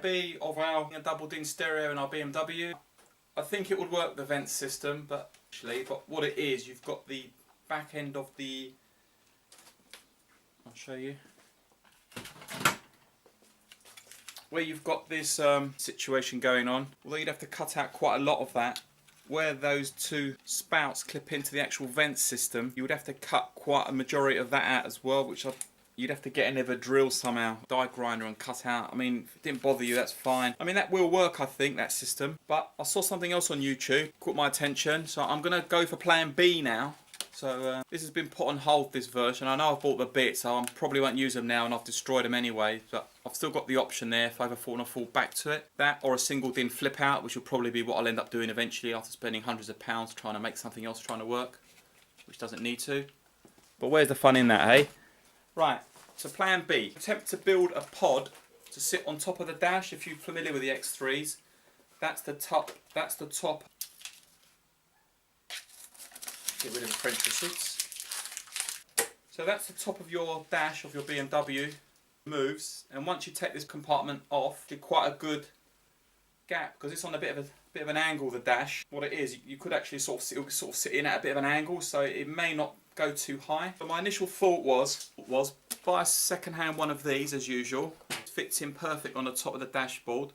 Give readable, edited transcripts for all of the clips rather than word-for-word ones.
B of our double-din stereo in our BMW. I think it would work, the vent system, but what it is, you've got the back end of the, I'll show you, where you've got this situation going on, although you'd have to cut out quite a lot of that. Where those two spouts clip into the actual vent system, you would have to cut quite a majority of that out as well, which you'd have to get another drill somehow, die grinder, and cut out. I mean, if it didn't bother you, that's fine. I mean, that will work, I think, that system. But I saw something else on YouTube, caught my attention, so I'm going to go for plan B now. So this has been put on hold, this version. I know I've bought the bits, so I probably won't use them now, and I've destroyed them anyway. But I've still got the option there if I ever want to fall back to it. That or a single din flip out, which will probably be what I'll end up doing eventually after spending hundreds of pounds trying to make something else trying to work, which doesn't need to. But where's the fun in that, eh? Right, so plan B. Attempt to build a pod to sit on top of the dash. If you're familiar with the X3s, that's the top. That's the top. Get rid of the French receipts. So that's the top of your dash of your BMW. Moves, and once you take this compartment off, get quite a good gap because it's on a bit of an angle. The dash, what it is, you could actually sort of sit in at a bit of an angle, so it may not go too high. But my initial thought was buy a second-hand one of these as usual. It fits in perfect on the top of the dashboard.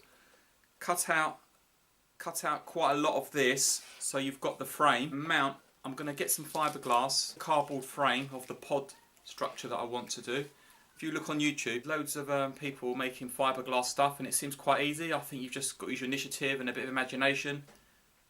Cut out quite a lot of this, so you've got the frame. Mount. I'm going to get some fiberglass cardboard frame of the pod structure that I want to do. If you look on YouTube, loads of people making fiberglass stuff, and it seems quite easy. I think you've just got to use your initiative and a bit of imagination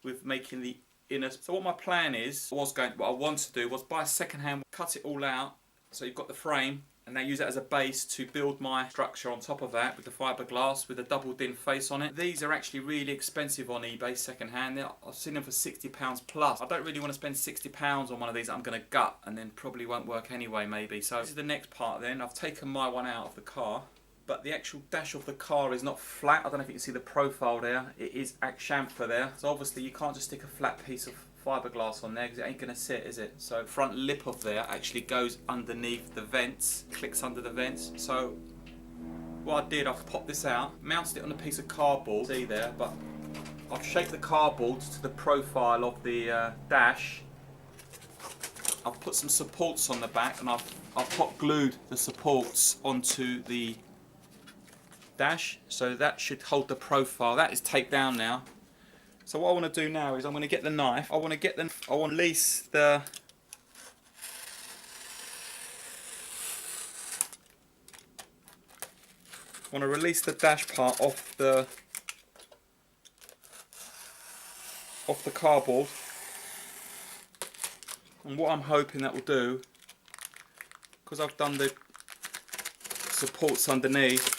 with making the inner. So what my plan is, what I want to do was buy a second-hand, cut it all out, so you've got the frame, and then use that as a base to build my structure on top of that with the fiberglass with a double din face on it. These are actually really expensive on eBay second-hand. I've seen them for £60 plus. I don't really want to spend £60 on one of these that I'm going to gut and then probably won't work anyway maybe. So this is the next part then. I've taken my one out of the car, but the actual dash of the car is not flat. I don't know if you can see the profile there. It is chamfer there. So obviously you can't just stick a flat piece of fiberglass on there because it ain't going to sit, is it? So front lip of there actually goes underneath the vents, clicks under the vents. So what I did, I've popped this out, mounted it on a piece of cardboard, see there, but I've shaped the cardboard to the profile of the dash. I've put some supports on the back, and I've hot glued the supports onto the dash, so that should hold the profile. That is taped down now. So what I want to do now is I'm going to get the knife. I want to release the dash part off the cardboard. And what I'm hoping that will do, because I've done the supports underneath,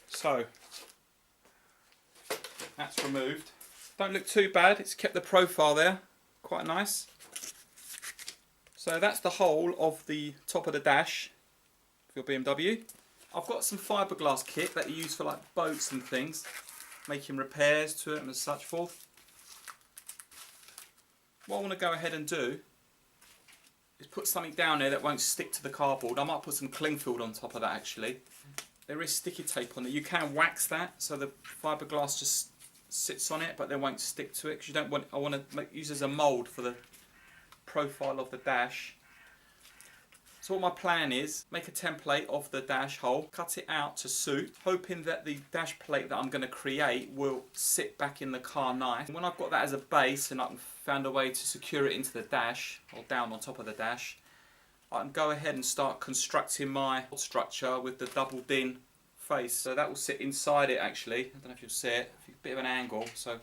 so that's removed. Don't look too bad, it's kept the profile there, quite nice. So that's the whole of the top of the dash for your BMW. I've got some fiberglass kit that you use for like boats and things, making repairs to it and such forth. What I want to go ahead and do is put something down there that won't stick to the cardboard. I might put some cling film on top of that actually. There is sticky tape on it. You can wax that so the fiberglass just sits on it, but they won't stick to it because you don't want. I want to use as a mould for the profile of the dash. So what my plan is, make a template of the dash hole, cut it out to suit, hoping that the dash plate that I'm going to create will sit back in the car nice. And when I've got that as a base and I've found a way to secure it into the dash or down on top of the dash, I can go ahead and start constructing my structure with the double din face. So that will sit inside it actually. I don't know if you'll see it, a bit of an angle. So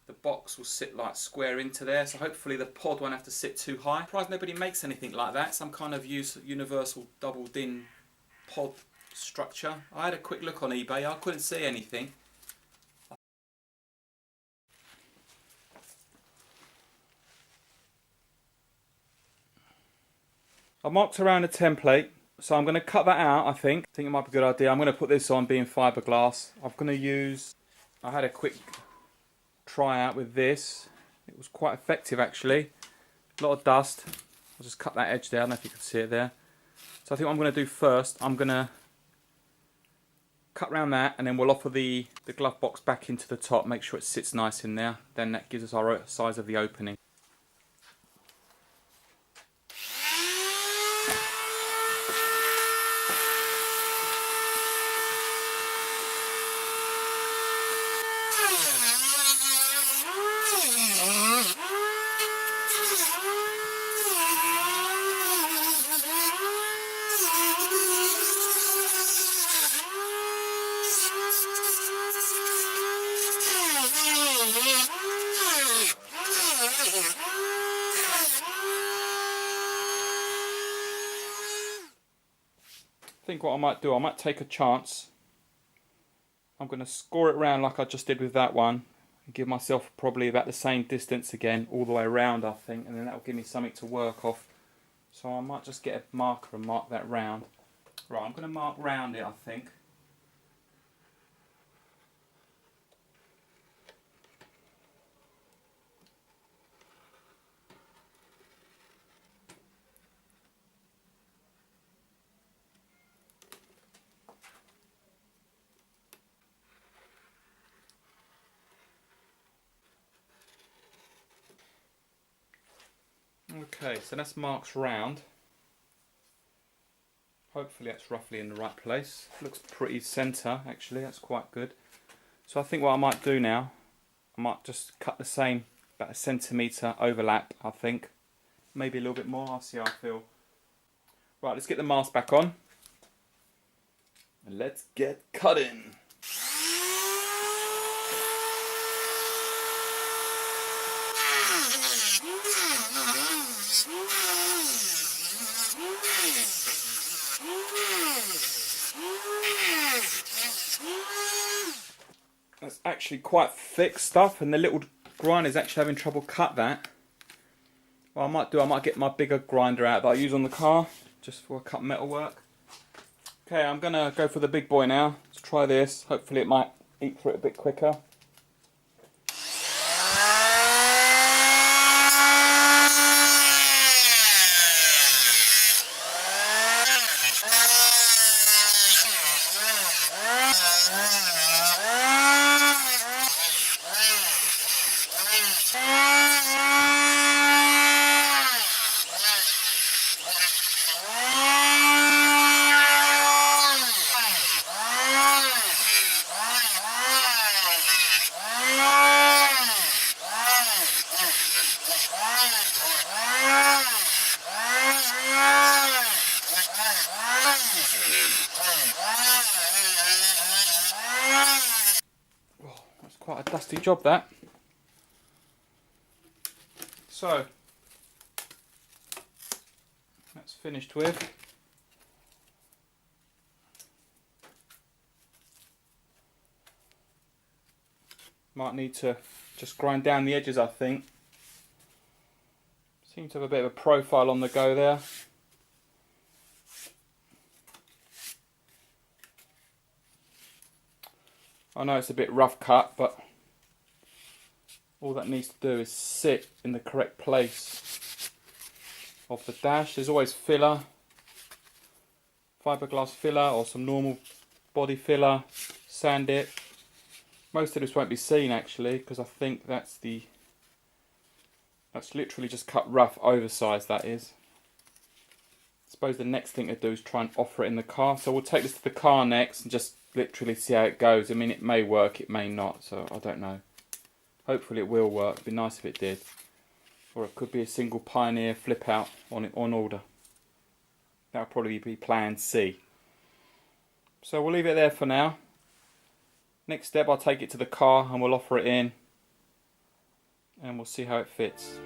the box will sit like square into there. So hopefully the pod won't have to sit too high. I'm surprised nobody makes anything like that. Some kind of universal double din pod structure. I had a quick look on eBay. I couldn't see anything. I marked around a template So I'm going to cut that out, I think. I think it might be a good idea. I'm going to put this on being fiberglass. I'm going to use, I had a quick try out with this. It was quite effective actually. A lot of dust. I'll just cut that edge there. I don't know if you can see it there. So I think what I'm going to do first, I'm going to cut around that, and then we'll offer the glove box back into the top. Make sure it sits nice in there. Then that gives us our size of the opening. I think what I might do, I might take a chance. I'm going to score it round like I just did with that one and give myself probably about the same distance again all the way around, I think, and then that will give me something to work off. So I might just get a marker and mark that round. Right, I'm going to mark round it, I think. Okay, so that's marks round. Hopefully that's roughly in the right place. Looks pretty centre actually, that's quite good. So I think what I might do now, I might just cut the same, about a centimetre overlap I think. Maybe a little bit more, I'll see how I feel. Right, let's get the mask back on. And let's get cutting. That's actually quite thick stuff, and the little grinder's actually having trouble cut that. What I might get my bigger grinder out that I use on the car, just for cut metal work. Okay, I'm gonna go for the big boy now. Let's try this. Hopefully it might eat through it a bit quicker. That's quite a dusty job that. So that's finished with. Might need to just grind down the edges, I think. Seems to have a bit of a profile on the go there. I know it's a bit rough cut, but all that needs to do is sit in the correct place of the dash. There's always filler, fiberglass filler or some normal body filler, sand it. Most of this won't be seen actually, because I think that's literally just cut rough, oversized that is. I suppose the next thing to do is try and offer it in the car. So we'll take this to the car next and just literally see how it goes. I mean, it may work, it may not, so I don't know. Hopefully it will work. It'd be nice if it did. Or it could be a single Pioneer flip out on order. That'll probably be plan C. So we'll leave it there for now. Next step, I'll take it to the car and we'll offer it in. And we'll see how it fits.